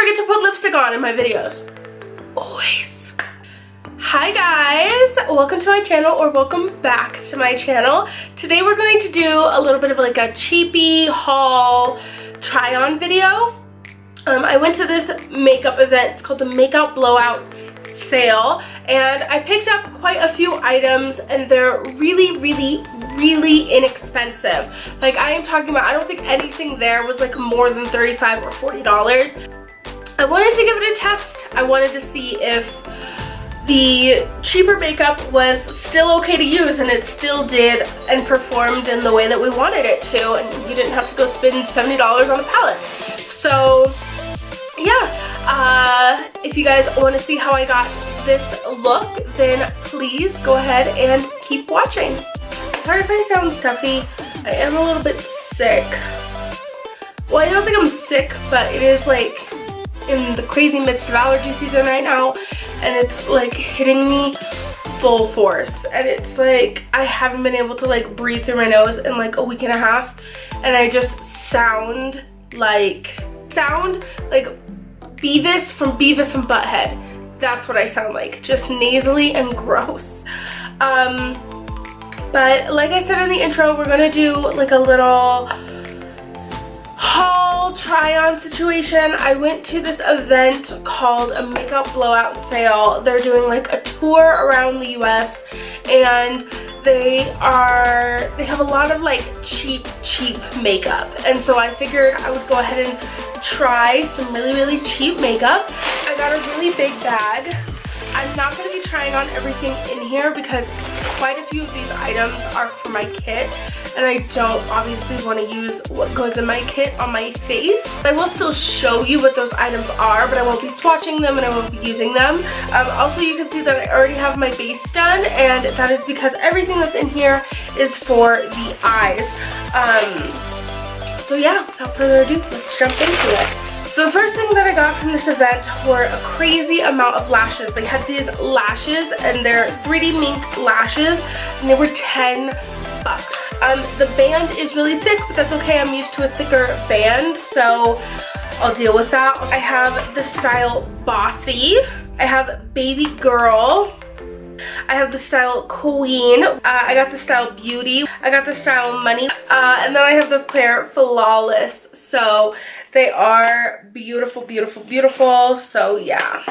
forget to put lipstick on in my videos. Always. Hi guys, welcome to my channel, or welcome back to my channel. Today we're going to do a little bit of like a cheapy haul try on video. I went to this makeup event. It's called the Makeup Blowout Sale, and I picked up quite a few items, and they're really inexpensive. Like, I am talking about, I don't think anything there was like more than $35 or $40. I wanted to give it a test. I wanted to see if the cheaper makeup was still okay to use, and it still did and performed in the way that we wanted it to, and you didn't have to go spend $70 on a palette. So yeah, if you guys want to see how I got this look, then please go ahead and keep watching. Sorry if I sound stuffy. I am a little bit sick. Well, I don't think I'm sick, but it is like in the crazy midst of allergy season right now, and it's like hitting me full force, and it's like I haven't been able to like breathe through my nose in like a week and a half, and I just sound like Beavis from Beavis and Butthead. That's what I sound like, just nasally and gross. But like I said in the intro, we're gonna do like a little haul try-on situation. I went to this event called a Makeup Blowout Sale. They're doing like a tour around the US, and they have a lot of like cheap makeup, and so I figured I would go ahead and try some really cheap makeup. I got a really big bag. I'm not going to be trying on everything in here because quite a few of these items are for my kit, and I don't obviously want to use what goes in my kit on my face. I will still show you what those items are, but I won't be swatching them and I won't be using them. Also, you can see that I already have my base done, and that is because everything that's in here is for the eyes. So yeah, without further ado, let's jump into it. So the first thing that I got from this event were a crazy amount of lashes. They had these lashes, and they're 3D mink lashes, and they were $10. The band is really thick, but that's okay. I'm used to a thicker band, so I'll deal with that. I have the style Bossy. I have Baby Girl. I have the style Queen. I got the style Beauty. I got the style Money. And then I have the pair Flawless. So they are beautiful. So yeah.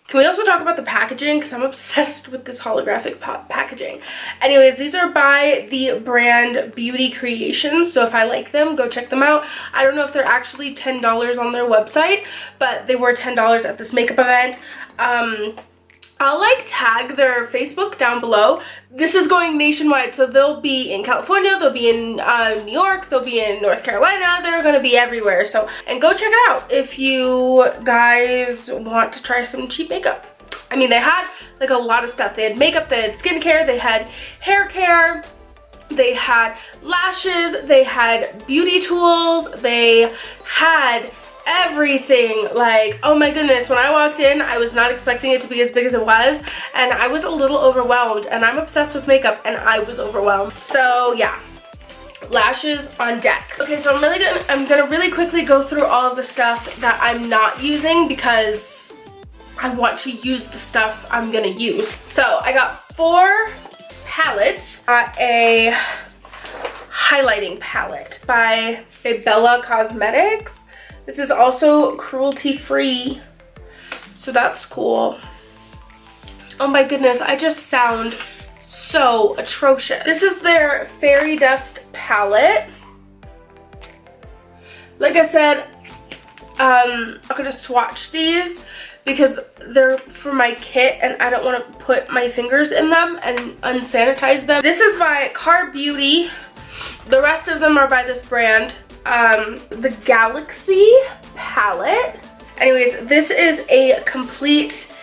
Can we also talk about the packaging? Because I'm obsessed with this holographic packaging. Anyways, these are by the brand Beauty Creations. So if I like them, go check them out. I don't know if they're actually $10 on their website, but they were $10 at this makeup event. I'll like tag their Facebook down below. This is going nationwide, so they'll be in California, they'll be in New York, they'll be in North Carolina, they're gonna be everywhere. So, and go check it out if you guys want to try some cheap makeup. I mean, they had like a lot of stuff. They had makeup, they had skincare, they had hair care, they had lashes, they had beauty tools, they had everything. Like, oh my goodness, when I walked in, I was not expecting it to be as big as it was, and I was a little overwhelmed, and I'm obsessed with makeup, and I was overwhelmed. So yeah, lashes on deck. Okay, so I'm gonna really quickly go through all of the stuff that I'm not using because I want to use the stuff I'm gonna use. So I got 4 palettes. A highlighting palette by Bella Cosmetics. This is also cruelty-free, so that's cool. Oh my goodness, I just sound so atrocious. This is their Fairy Dust palette. Like I said, I'm gonna swatch these because they're for my kit, and I don't want to put my fingers in them and unsanitize them. This is by Car Beauty. The rest of them are by this brand. The Galaxy palette. Anyways, this is a complete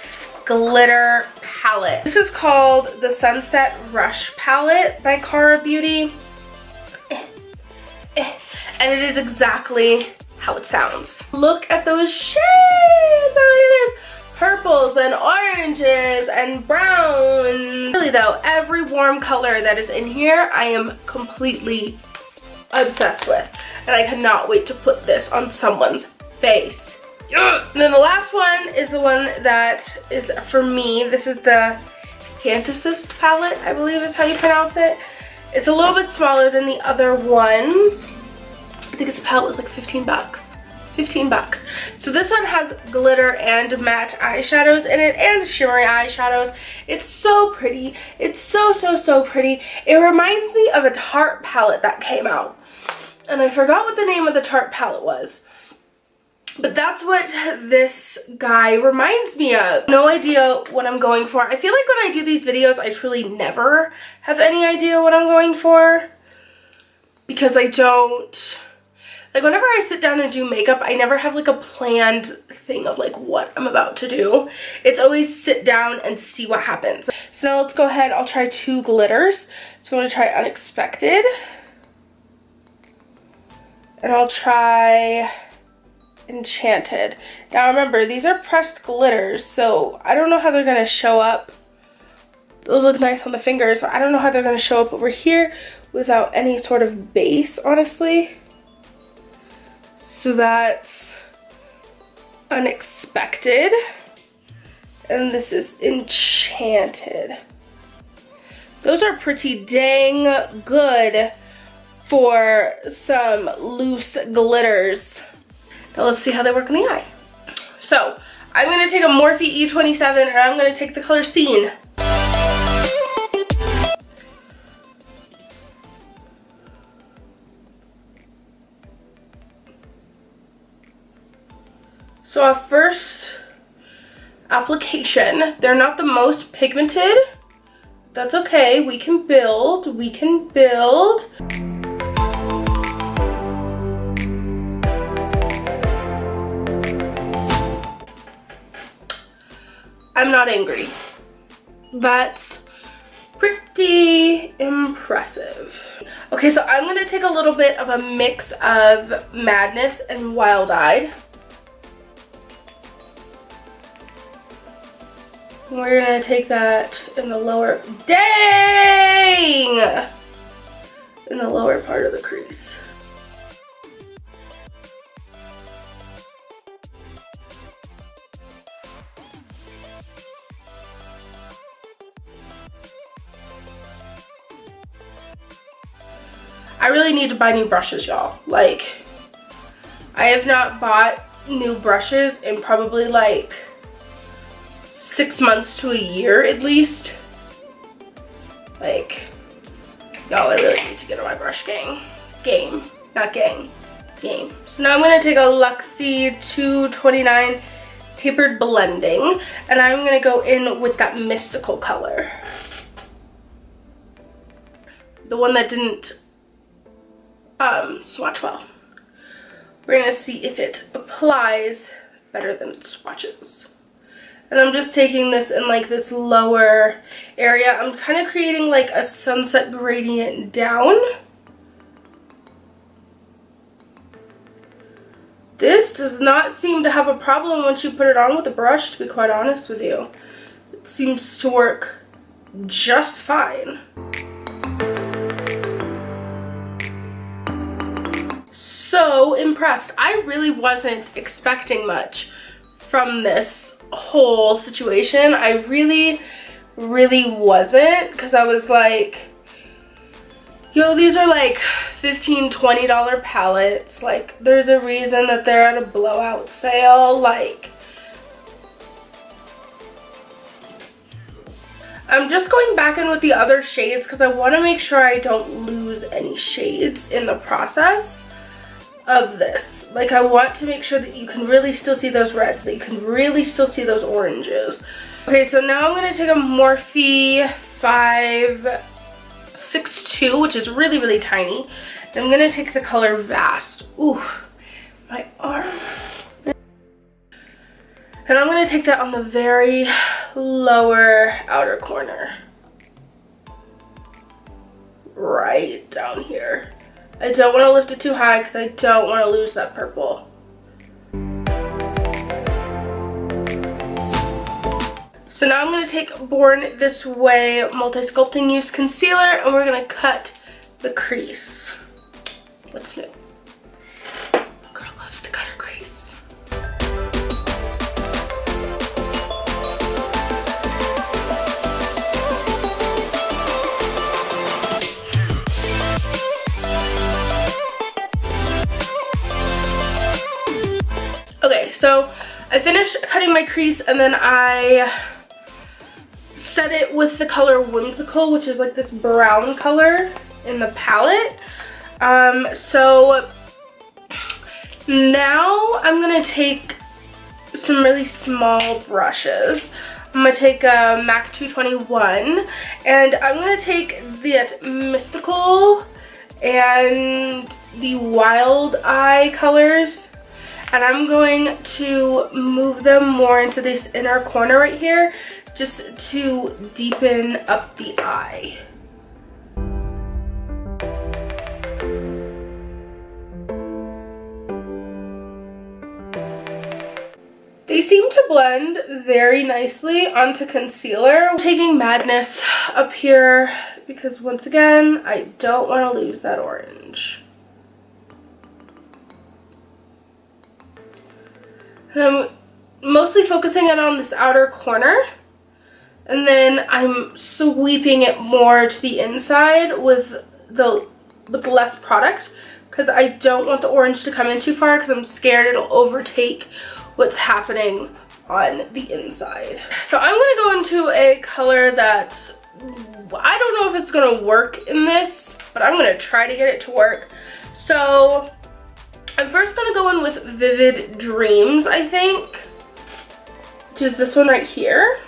glitter palette. This is called the Sunset Rush palette by Cara Beauty. And it is exactly how it sounds. Look at those shades! Oh, purples and oranges and browns. Really though, every warm color that is in here, I am completely obsessed with. And I cannot wait to put this on someone's face. Yes! And then the last one is the one that is for me. This is the Fantasist palette, I believe is how you pronounce it. It's a little bit smaller than the other ones. I think it's a palette was like 15 bucks. 15 bucks. So this one has glitter and matte eyeshadows in it and shimmery eyeshadows. It's so pretty. It's so pretty. It reminds me of a Tarte palette that came out. And I forgot what the name of the Tarte palette was. But that's what this guy reminds me of. No idea what I'm going for. I feel like when I do these videos, I truly never have any idea what I'm going for. Because I don't... Like, whenever I sit down and do makeup, I never have, like, a planned thing of, like, what I'm about to do. It's always sit down and see what happens. So now let's go ahead. I'll try two glitters. So I'm going to try Unexpected. And I'll try Enchanted. Now, remember, these are pressed glitters, so I don't know how they're going to show up. Those look nice on the fingers, but I don't know how they're going to show up over here without any sort of base, honestly. So that's Unexpected. And this is Enchanted. Those are pretty dang good for some loose glitters. Now let's see how they work in the eye. So I'm going to take a Morphe E27 and I'm going to take the color Scene. So our first application, they're not the most pigmented. That's okay, we can build, we can build. I'm not angry. That's pretty impressive. Okay, so I'm gonna take a little bit of a mix of Madness and Wild Eyed. We're gonna take that in the lower, dang! In the lower part of the crease. I really need to buy new brushes, y'all. Like, I have not bought new brushes in probably like 6 months to a year at least. Like, y'all, I really need to get on my brush game. Game. So now I'm going to take a Luxie 229 Tapered Blending, and I'm going to go in with that Mystical color. The one that didn't swatch well. We're going to see if it applies better than it swatches. And I'm just taking this in like this lower area. I'm kind of creating like a sunset gradient down. This does not seem to have a problem once you put it on with the brush, to be quite honest with you. It seems to work just fine. So impressed. I really wasn't expecting much from this whole situation. I really wasn't, because I was like, yo, these are like $15, $20 palettes. Like, there's a reason that they're at a blowout sale. Like, I'm just going back in with the other shades because I want to make sure I don't lose any shades in the process of this. Like, I want to make sure that you can really still see those reds, that you can really still see those oranges. Okay, so now I'm going to take a Morphe 562, which is really tiny. And I'm going to take the color Vast. Ooh, my arm. And I'm going to take that on the very lower outer corner. Right down here. I don't want to lift it too high because I don't want to lose that purple. So now I'm going to take Born This Way Multi-Sculpting Use Concealer and we're going to cut the crease. What's new? Girl loves to cut her crease. So I finished cutting my crease, and then I set it with the color Whimsical, which is like this brown color in the palette. So now I'm gonna take some really small brushes. I'm gonna take a MAC 221, and I'm gonna take the Mystical and the Wild Eye colors, and I'm going to move them more into this inner corner right here, just to deepen up the eye. They seem to blend very nicely onto concealer. I'm taking Madness up here because, once again, I don't want to lose that orange. And I'm mostly focusing it on this outer corner, and then I'm sweeping it more to the inside with less product, because I don't want the orange to come in too far, because I'm scared it'll overtake what's happening on the inside. So I'm gonna go into a color that I don't know if it's gonna work in this, but I'm gonna try to get it to work. So I'm first gonna go in with Vivid Dreams, I think, which is this one right here.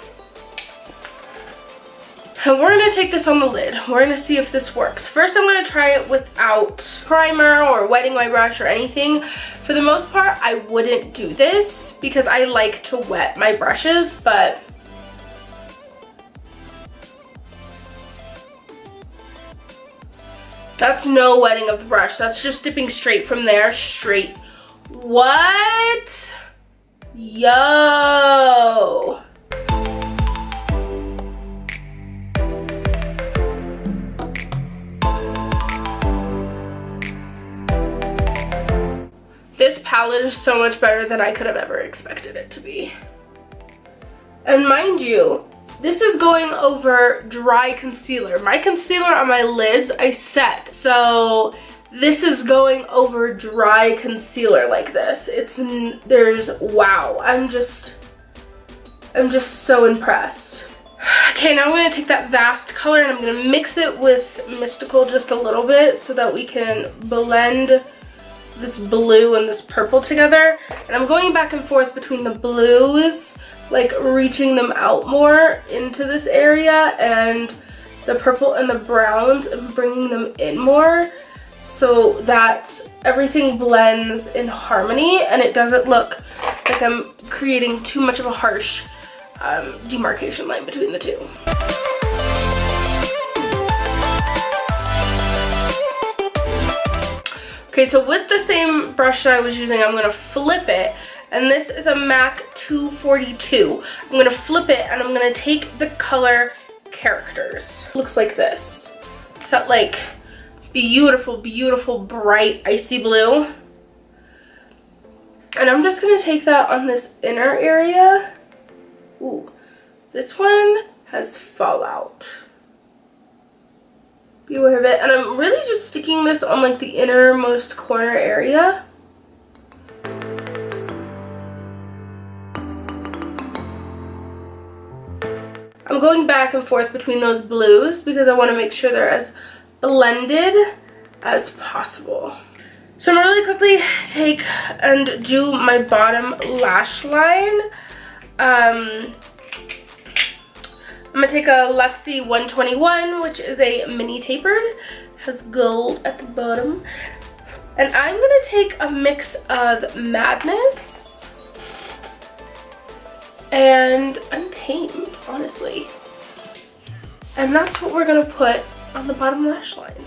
And we're gonna take this on the lid. We're gonna see if this works. First, I'm gonna try it without primer or wetting my brush or anything. For the most part, I wouldn't do this because I like to wet my brushes, but that's no wetting of the brush. That's just dipping straight from there, straight. What? Yo. This palette is so much better than I could have ever expected it to be. And mind you, this is going over dry concealer. My concealer on my lids I set, so this is going over dry concealer like this. Wow, I'm just so impressed. Okay, now I'm gonna take that Vast color and I'm gonna mix it with Mystical just a little bit so that we can blend this blue and this purple together. And I'm going back and forth between the blues, like reaching them out more into this area, and the purple and the browns and bringing them in more so that everything blends in harmony and it doesn't look like I'm creating too much of a harsh demarcation line between the two. Okay, so with the same brush that I was using, I'm gonna flip it, and this is a MAC 242. I'm gonna flip it and I'm gonna take the color Characters. Looks like this. It's that like beautiful, beautiful, bright icy blue. And I'm just gonna take that on this inner area. Ooh, this one has fallout. Beware of it. And I'm really just sticking this on like the innermost corner area. I'm going back and forth between those blues because I want to make sure they're as blended as possible. So I'm gonna really quickly take and do my bottom lash line. I'm gonna take a Luxie 121, which is a mini tapered, has gold at the bottom. And I'm gonna take a mix of Madness and Untamed, honestly. And that's what we're gonna put on the bottom lash line.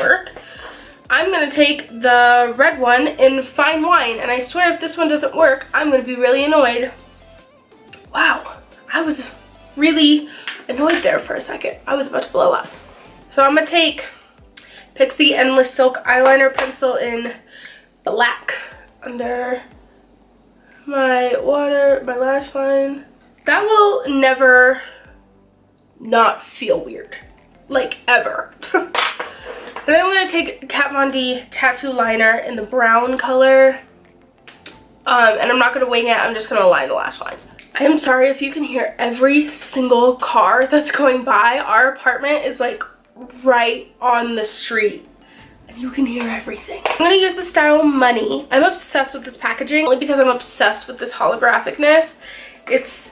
Work. I'm gonna take the red one in Fine Wine, and I swear if this one doesn't work, I'm gonna be really annoyed. Wow, I was really annoyed there for a second. I was about to blow up. So I'm gonna take Pixie Endless Silk Eyeliner Pencil in black under my lash line. That will never not feel weird, like ever. And then I'm going to take Kat Von D tattoo liner in the brown color. And I'm not going to wing it, I'm just going to line the lash line. I am sorry if you can hear every single car that's going by. Our apartment is like right on the street. And you can hear everything. I'm going to use the style Money. I'm obsessed with this packaging only because I'm obsessed with this holographicness. It's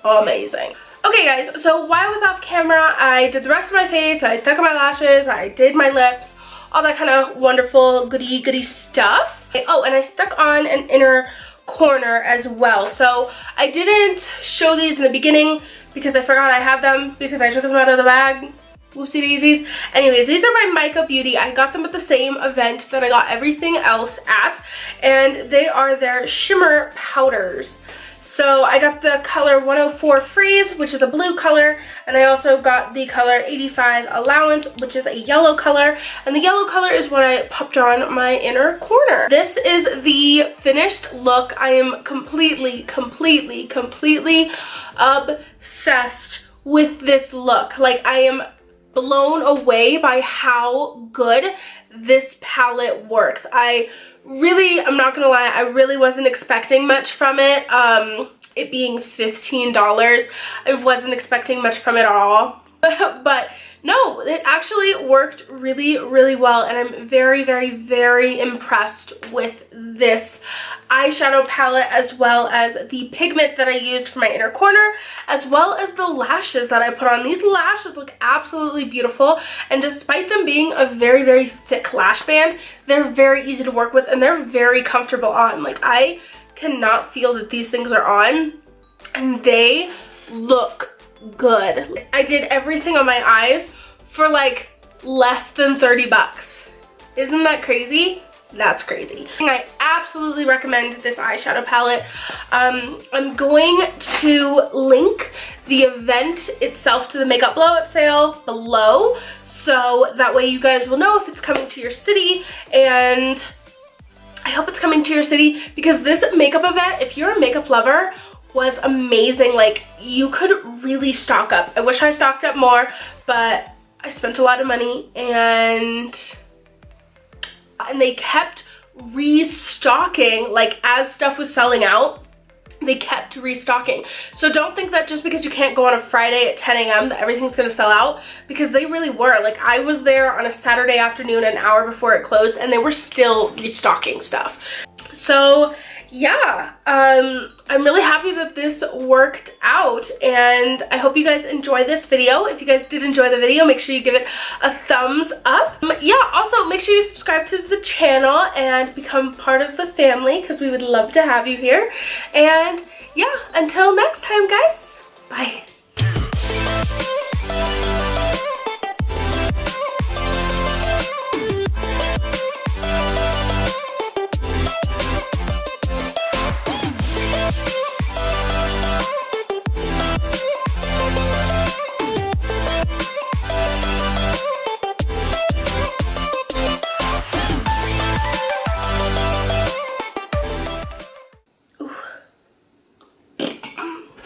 amazing. Okay guys, so while I was off camera, I did the rest of my face, I stuck on my lashes, I did my lips, all that kind of wonderful goody stuff. Oh, and I stuck on an inner corner as well. So I didn't show these in the beginning because I forgot I had them because I took them out of the bag. Whoopsie daisies. Anyways, these are by Mica Beauty. I got them at the same event that I got everything else at, and they are their shimmer powders. So I got the color 104 Freeze, which is a blue color, and I also got the color 85 Allowance, which is a yellow color, and the yellow color is what I popped on my inner corner. This is the finished look. I am completely obsessed with this look. Like, I am blown away by how good this palette works. I'm not gonna lie, I really wasn't expecting much from it. It being $15, I wasn't expecting much from it at all. But no, it actually worked really well, and I'm very impressed with this eyeshadow palette, as well as the pigment that I used for my inner corner, as well as the lashes that I put on. These lashes look absolutely beautiful, and despite them being a very thick lash band, they're very easy to work with and they're very comfortable on. Like, I cannot feel that these things are on, and they look good. I did everything on my eyes for like less than 30 bucks. Isn't that crazy? That's crazy. I absolutely recommend this eyeshadow palette. I'm going to link the event itself to the makeup blowout sale below, so that way you guys will know if it's coming to your city, and I hope it's coming to your city, because this makeup event, if you're a makeup lover, was amazing. Like, you could really stock up. I wish I stocked up more, but I spent a lot of money, and they kept restocking. Like, as stuff was selling out, they kept restocking. So don't think that just because you can't go on a Friday at 10 a.m. that everything's gonna sell out, because they really were. Like, I was there on a Saturday afternoon an hour before it closed, and they were still restocking stuff. So yeah, I'm really happy that this worked out, and I hope you guys enjoyed this video. If you guys did enjoy the video, make sure you give it a thumbs up. Yeah, also make sure you subscribe to the channel and become part of the family, because we would love to have you here. And yeah, until next time, guys, bye.